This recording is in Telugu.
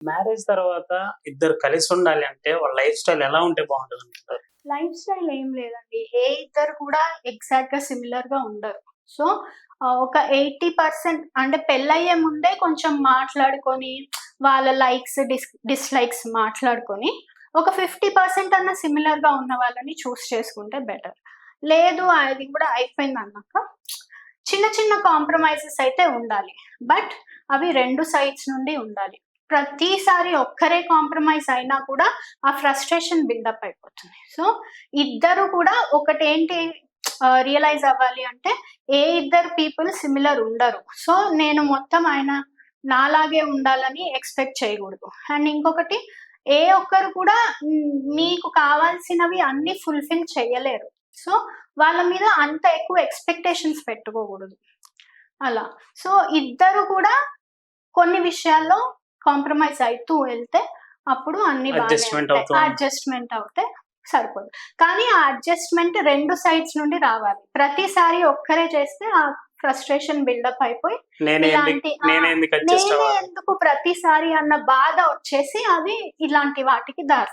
మ్యారేజ్ తర్వాత ఇద్దరు కలిసి ఉండాలి అంటే వాళ్ళ లైఫ్ స్టైల్ ఎలా ఉంటే బాగుంటుంది అంటారు? లైఫ్ స్టైల్ ఏం లేదండి. ఏ ఇద్దరు కూడా ఎగ్జాక్ట్‌గా సిమిలర్‌గా ఉండరు. సో, ఒక 80% అంటే పెళ్లయ్యే ముందే కొంచెం మాట్లాడుకొని, వాళ్ళ లైక్స్, డిస్‌లైక్స్ మాట్లాడుకొని, ఒక 50% అన్నా సిమిలర్‌గా ఉన్న వాళ్ళని చూస్ చేసుకుంటే బెటర్. లేదు అది కూడా అయిపోయిందన్నాక చిన్న చిన్న కాంప్రమైజెస్ అయితే ఉండాలి. బట్ అవి 2 సైడ్స్ నుండి ఉండాలి. ప్రతిసారి ఒక్కరే కాంప్రమైజ్ అయినా కూడా ఆ ఫ్రస్ట్రేషన్ బిల్డప్ అయిపోతుంది. సో, ఇద్దరు కూడా ఒకటేంటి రియలైజ్ అవ్వాలి అంటే, ఏ ఇద్దరు పీపుల్ సిమిలర్ ఉండరు. సో, నేను మొత్తం ఆయన నాలాగే ఉండాలని ఎక్స్‌పెక్ట్ చేయగూడదు. అండ్ ఇంకొకటి ఏ ఒక్కరు కూడా మీకు కావాల్సినవి అన్నీ ఫుల్‌ఫిల్ చేయలేరు. సో, వాళ్ళ మీద అంత ఎక్కువ ఎక్స్‌పెక్టేషన్స్ పెట్టుకోగూడదు. అలా. సో, ఇద్దరు కూడా కొన్ని విషయాల్లో కాంప్రమైజ్ అయితూ వెళ్తే అప్పుడు అన్నీ బానే అడ్జస్ట్‌మెంట్ ఉంటాయి. అవుతూ ఉంటాయి. అడ్జస్ట్‌మెంట్ అవుతే సరిపోదు. కానీ ఆ అడ్జస్ట్‌మెంట్ 2 సైడ్స్ నుండి రావాలి. ప్రతిసారి ఒక్కరే చేస్తే ఆ ఫ్రస్ట్రేషన్ బిల్డప్ అయిపోయి ఇలాంటి నేనే ఎందుకు అడ్జస్ట్ నేనే అవ్వాలి? ఎందుకు ప్రతిసారి అన్న బాధ వచ్చేసి అది ఇలాంటి వాటికి దారి